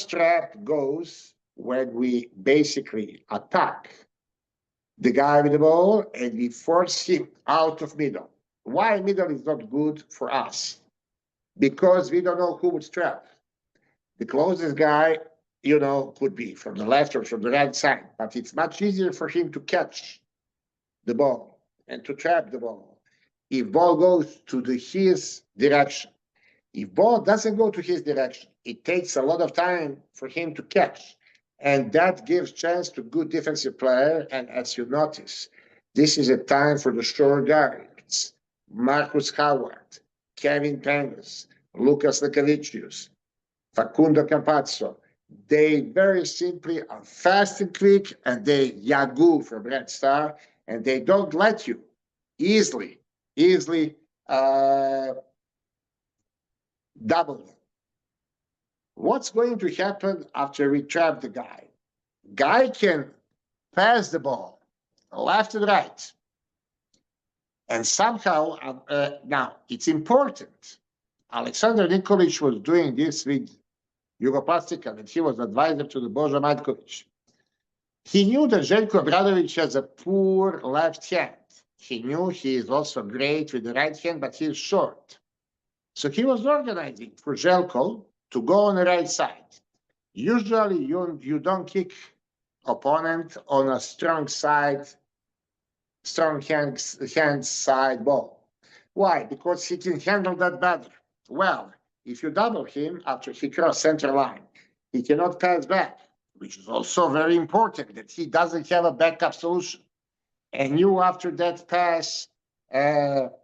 trap goes when we basically attack the guy with the ball and we force him out of middle. Why middle is not good for us? Because we don't know who would trap. The closest guy, could be from the left or from the right side, but it's much easier for him to catch the ball and to trap the ball if ball goes to his direction. If ball doesn't go to his direction, it takes a lot of time for him to catch. And that gives chance to good defensive player. And as you notice, this is a time for the short guards, Marcus Howard, Kevin Pangos, Lucas Lekavicius, Facundo Campazzo. They very simply are fast and quick, and they Yagu from Red Star, and they don't let you easily double them. What's going to happen after we trap the guy? Guy can pass the ball left and right. And somehow, now, it's important. Alexander Nikolic was doing this with Jugoplastika, and he was advisor to the Božo Maljković. He knew that Željko Obradović has a poor left hand. He knew he is also great with the right hand, but he's short. So he was organizing for Željko to go on the right side. Usually, you don't kick opponent on a strong hand side ball. Why? Because he can handle that better. Well, if you double him after he crossed center line, he cannot pass back, which is also very important that he doesn't have a backup solution. And you, after that pass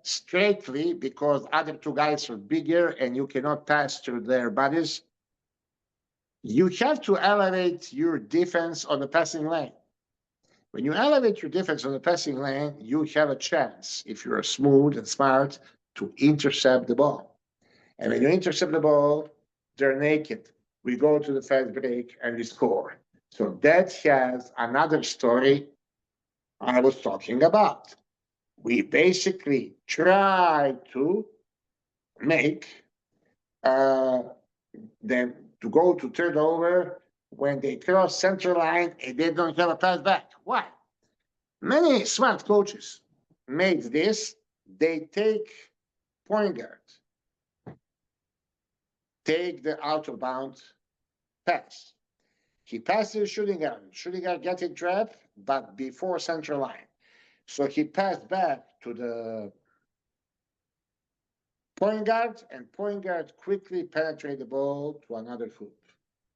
straightly, because other two guys are bigger and you cannot pass through their bodies, you have to elevate your defense on the passing lane. When you elevate your defense on the passing lane, you have a chance, if you're smooth and smart, to intercept the ball. And when you intercept the ball, they're naked. We go to the fast break and we score. So that has another story I was talking about. We basically try to make them to go to turnover when they cross center line and they don't have a pass back. Why? Many smart coaches made this. They take point guard, take the out of bounds pass. He passes the shooting guard. Shooting guard gets a trap, but before center line. So he passed back to the point guard, and point guard quickly penetrate the ball to another hoop.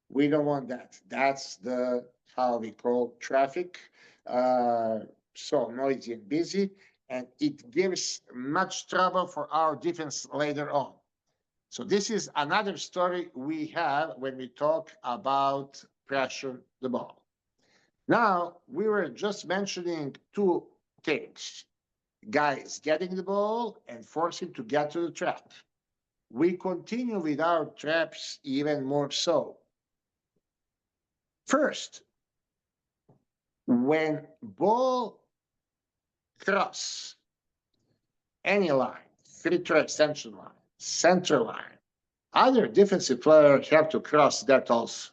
We don't want that. That's how we call traffic. So noisy and busy, and it gives much trouble for our defense later on. So this is another story we have when we talk about pressure the ball. Now, we were just mentioning two things. Guys getting the ball and forcing to get to the trap. We continue with our traps even more so. First, when ball cross any line, free throw extension line, center line, other defensive players have to cross that also.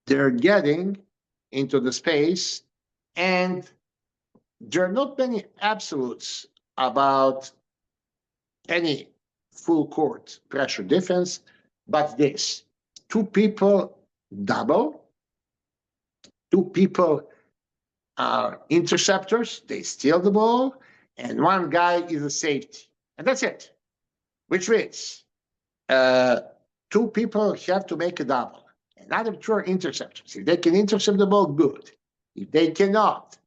They're getting into the space, and there are not many absolutes about any full court pressure defense, but this: two people double, two people are interceptors, they steal the ball, and one guy is a safety. And that's it. Which means two people have to make a double. Another two are interceptors. If they can intercept the ball, good. If they cannot,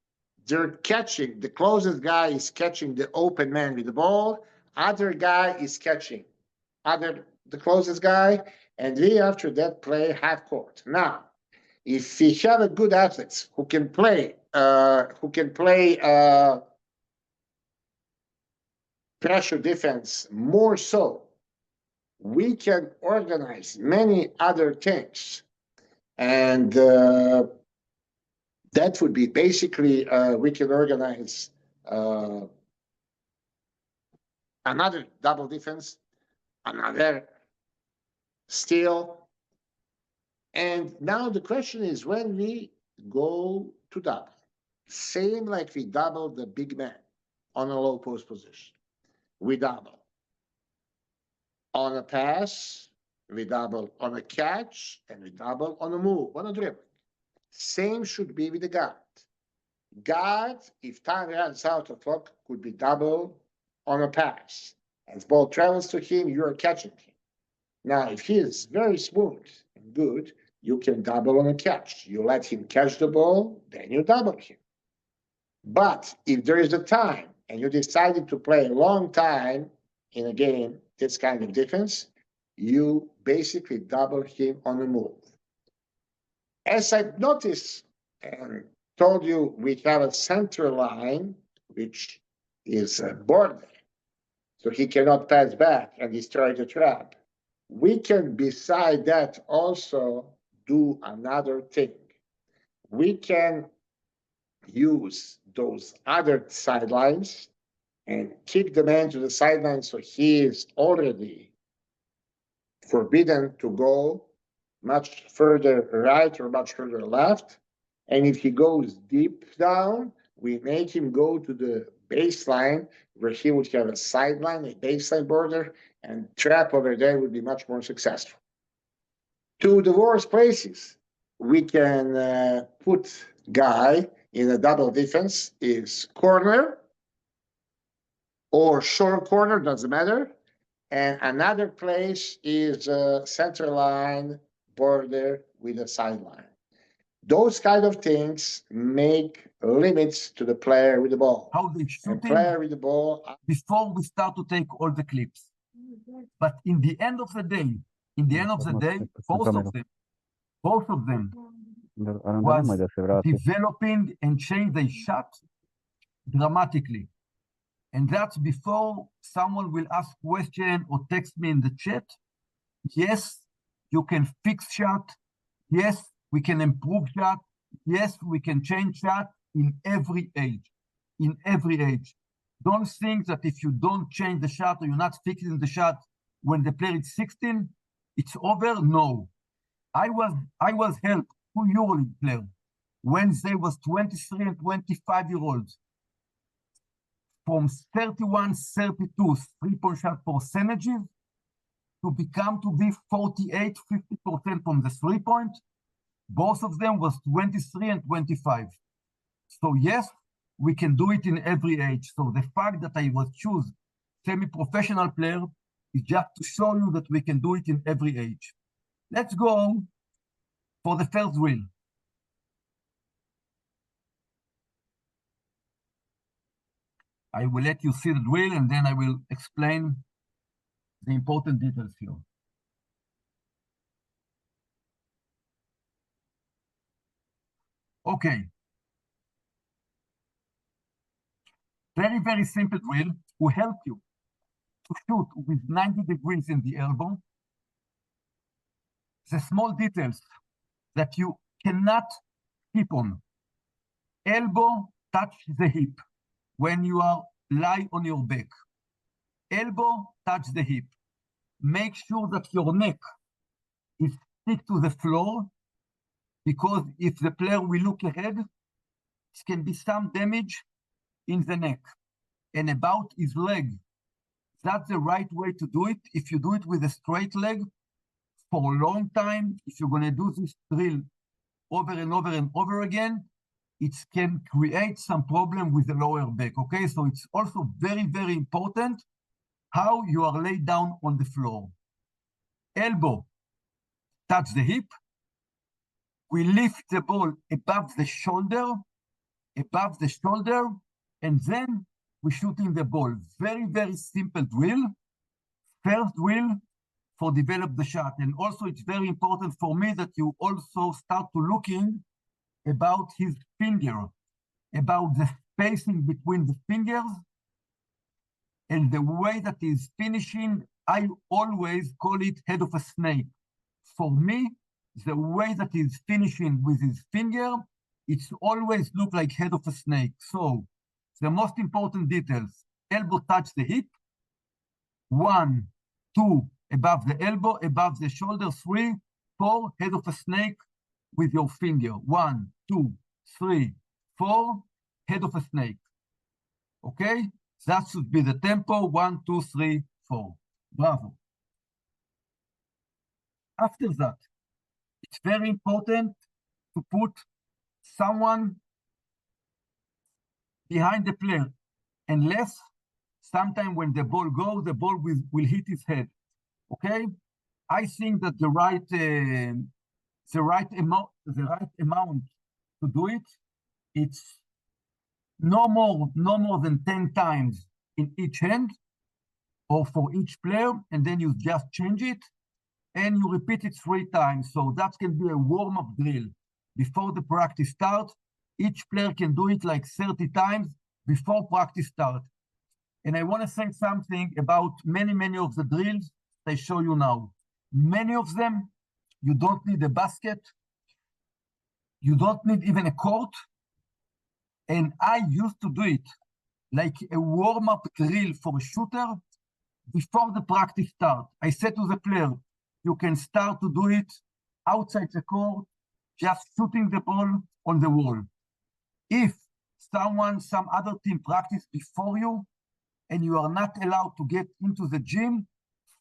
they're catching. The closest guy is catching the open man with the ball. Other guy is catching the closest guy, and we after that play half court. Now, if we have a good athletes who can play pressure defense more so, we can organize many other things. And that would be basically, we can organize another double defense, another steal, And now the question is, when we go to double, same like we double the big man on a low post position, we double on a pass, we double on a catch, and we double on a move, on a dribbling. Same should be with the guard. Guard, if time runs out of clock, could be double on a pass. As ball travels to him, you are catching him. Now, if he is very smooth and good, you can double on a catch. You let him catch the ball, then you double him. But if there is a time and you decided to play a long time in a game, this kind of defense, you basically double him on the move. As I've noticed and told you, we have a center line, which is a border, so he cannot pass back and destroy the trap. We can, beside that, also do another thing. We can use those other sidelines and kick the man to the sideline so he is already forbidden to go much further right or much further left. And if he goes deep down, we make him go to the baseline where he would have a sideline, a baseline border, and trap over there would be much more successful. To the worst places, we can put guy in a double defense is corner or short corner, doesn't matter. And another place is a center line border with a sideline. Those kind of things make limits to the player with the ball. How they shoot player with the ball before we start to take all the clips. But in the end of the day, both of them was developing and changed their shot dramatically. And that's before someone will ask question or text me in the chat. Yes, you can fix shot. Yes, we can improve shot. Yes, we can change shot in every age. In every age. Don't think that if you don't change the shot or you're not fixing the shot when the player is 16, it's over. No. I was helped 2 EuroLeague players when they was 23 and 25-year-olds from 31, 32 3-point shot percentages to become to be 48, 50% from the 3-point. Both of them was 23 and 25. So yes, we can do it in every age. So the fact that I was choose semi-professional player is just to show you that we can do it in every age. Let's go for the first drill. I will let you see the drill and then I will explain the important details here. Okay. Very, very simple drill will help you to shoot with 90 degrees in the elbow. The small details that you cannot keep on. Elbow touch the hip when you are lie on your back. Elbow touch the hip. Make sure that your neck is stick to the floor, because if the player will look ahead, it can be some damage in the neck. And about his leg, that's the right way to do it. If you do it with a straight leg for a long time, if you're going to do this drill over and over and over again, it can create some problem with the lower back, okay? So it's also very, very important how you are laid down on the floor. Elbow, touch the hip. We lift the ball above the shoulder, and then we shoot in the ball. Very, very simple drill. First drill for develop the shot. And also it's very important for me that you also start to looking about his finger, about the spacing between the fingers and the way that he's finishing. I always call it head of a snake. For me, the way that he's finishing with his finger, it's always look like head of a snake. So the most important details, elbow touch the hip, 1, 2, above the elbow, above the shoulder, 3, 4 head of a snake with your finger. 1, 2, 3, 4 head of a snake. Okay? That should be the tempo. 1, 2, 3, 4. Bravo. After that, it's very important to put someone behind the player, unless sometime when the ball goes, the ball will hit his head. Okay? I think that the right amount to do it, it's no more than 10 times in each hand or for each player, and then you just change it and you repeat it 3 times. So that can be a warm-up drill before the practice starts. Each player can do it like 30 times before practice starts. And I want to say something about many of the drills I show you now. Many of them, you don't need a basket. You don't need even a court. And I used to do it like a warm-up drill for a shooter before the practice starts. I said to the player, you can start to do it outside the court, just shooting the ball on the wall. If some other team practice before you, and you are not allowed to get into the gym,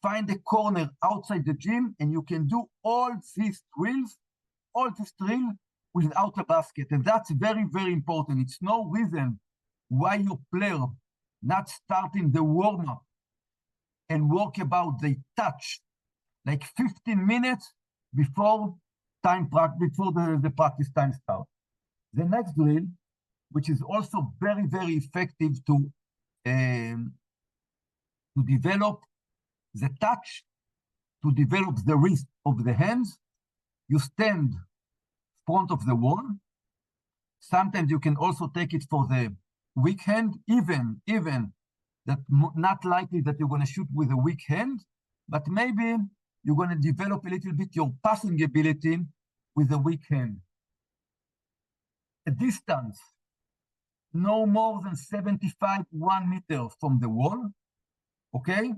find a corner outside the gym, and you can do all these drills without a basket. And that's very important. It's no reason why your player not starting the warm-up and work about the touch like 15 minutes before the practice time starts. The next drill, which is also very effective to develop the touch, to develop the wrist of the hands, you stand in front of the wall. Sometimes you can also take it for the weak hand, even that not likely that you're going to shoot with a weak hand, but maybe you're going to develop a little bit your passing ability with a weak hand. A distance no more than 75, 1 meter from the wall, okay?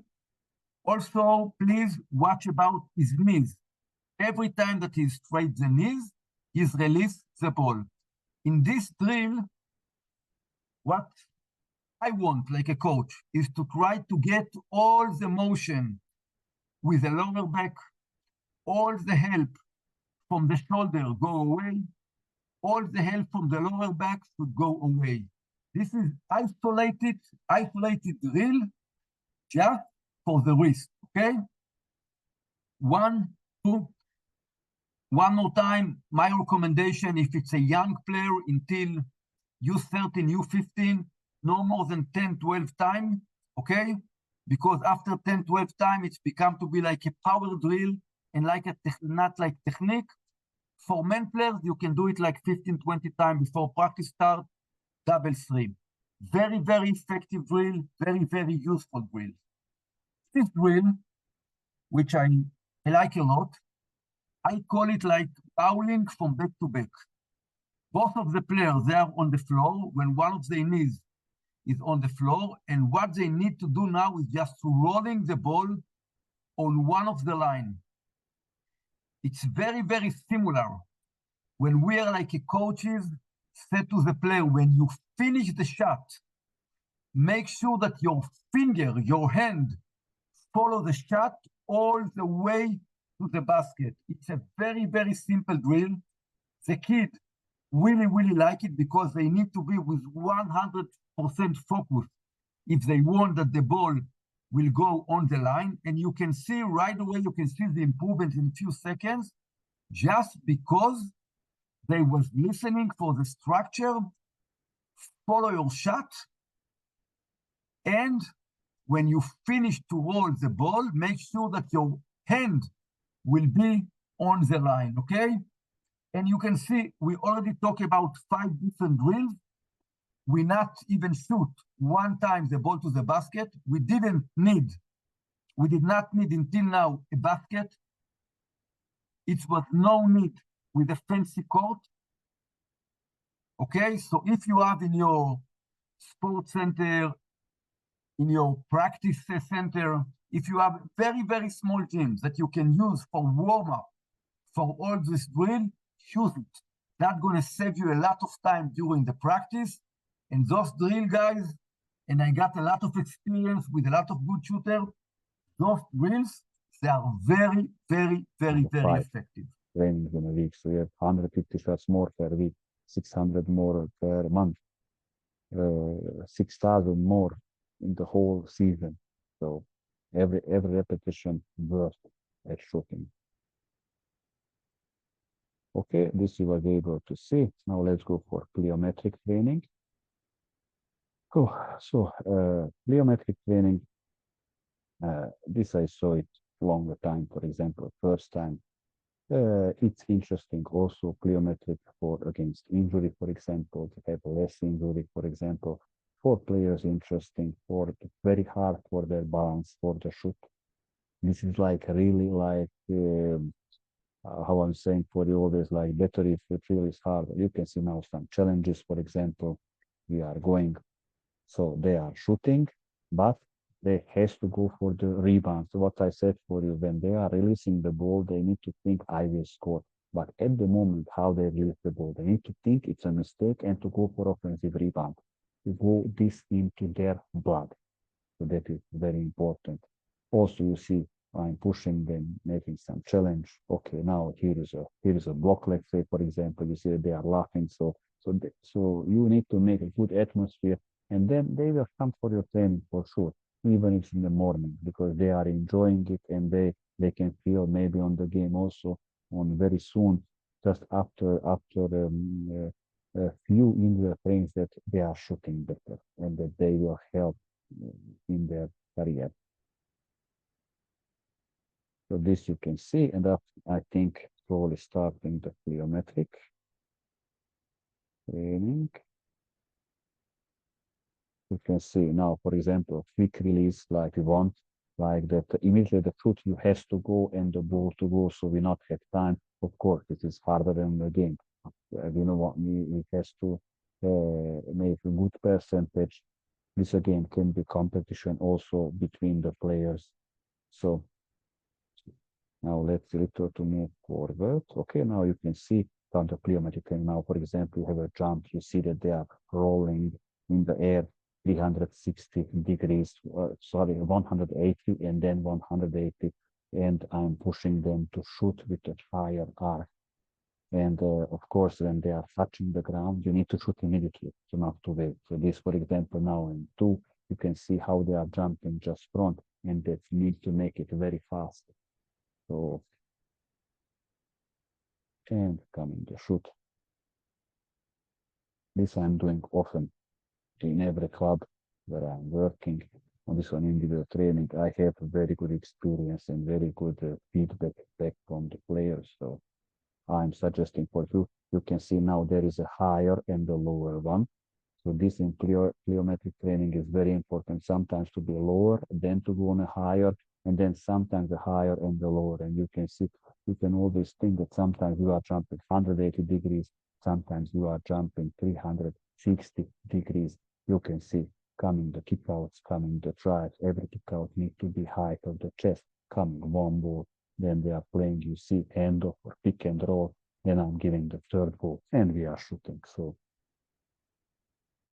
Also, please watch about his knees. Every time that he straights the knees, he's released the ball. In this drill, what I want, like a coach, is to try to get all the motion with the lower back, all the help from the shoulder go away, all the help from the lower back should go away. This is isolated drill just for the wrist, okay? 1, 2. One more time, my recommendation, if it's a young player until U13, U15, no more than 10, 12 times, okay? Because after 10, 12 times, it's become to be like a power drill and like not like technique. For men players, you can do it like 15, 20 times before practice start, double stream. Very effective drill, very useful drill. This drill, which I like a lot, I call it like bowling from back to back. Both of the players, they are on the floor when one of their knees is on the floor, and what they need to do now is just rolling the ball on one of the line. It's very similar when we are like a coaches said to the player, when you finish the shot, make sure that your finger, your hand, follow the shot all the way to the basket. It's a very simple drill. The kid really like it because they need to be with 100% focus if they want that the ball will go on the line. And you can see right away, you can see the improvement in a few seconds just because they was listening for the structure, follow your shot, and when you finish to roll the ball, make sure that your hand will be on the line, okay? And you can see, we already talked about 5 different drills. We not even shoot 1 time the ball to the basket. We did not need until now a basket. It was no need with a fancy court. Okay, so if you have in your sports center, in your practice center, if you have very small gyms that you can use for warm-up for all this drill, use it. That's going to save you a lot of time during the practice. And those drill guys, and I got a lot of experience with a lot of good shooters, those drills, they are very, very, very, very effective. Trainings in a week, so you have 150 shots more per week, 600 more per month, 6,000 more in the whole season. So every repetition worth at shooting. Okay, this you was able to see. Now let's go for plyometric training. Cool. So plyometric training, this I saw it longer time, for example, first time. It's interesting also plyometric for against injury, for example, to have less injury, for example, for players interesting, for very hard for their balance, for the shoot. This is like really like how I'm saying for you always like better if the drill is hard. You can see now some challenges, for example, we are going, so they are shooting, but they has to go for the rebound. So what I said for you, when they are releasing the ball, they need to think I will score. But at the moment, how they release the ball, they need to think it's a mistake and to go for offensive rebound. To go this into their blood. So that is very important. Also, you see, I'm pushing them, making some challenge. Okay, now here is a block, let's say, for example, you see that they are laughing. So you need to make a good atmosphere, and then they will come for your training for sure, even if it's in the morning, because they are enjoying it and they can feel maybe on the game also on very soon, just after a few in the trains that they are shooting better and that they will help in their career. So this you can see, and I think slowly starting the plyometric training. You can see now, for example, quick release like we want, like that immediately the foot you has to go and the ball to go, so we not have time. Of course, this is harder than the game. You know what, we has to make a good percentage. This again can be competition also between the players. So now let's return to move forward. Okay, now you can see counter plyometric. And now, for example, you have a jump. You see that they are rolling in the air 360 degrees, 180 and then 180. And I'm pushing them to shoot with a higher arc. And of course, when they are touching the ground, you need to shoot immediately, so not to wait. So this, for example, now in 2, you can see how they are jumping just front, and that need to make it very fast. So, and coming to shoot. This I'm doing often in every club where I'm working on this one individual training. I have a very good experience and very good feedback back from the players. So I'm suggesting for you, you can see now there is a higher and a lower one. So this in plyometric training is very important, sometimes to be lower, then to go on a higher, and then sometimes the higher and the lower. And you can see, you can always think that sometimes you are jumping 180 degrees, sometimes you are jumping 360 degrees. You can see coming the kickouts, coming the drives, every kickout needs to be height of the chest, coming one ball, then they are playing, you see, end of or pick and roll, then I'm giving the third ball, and we are shooting. So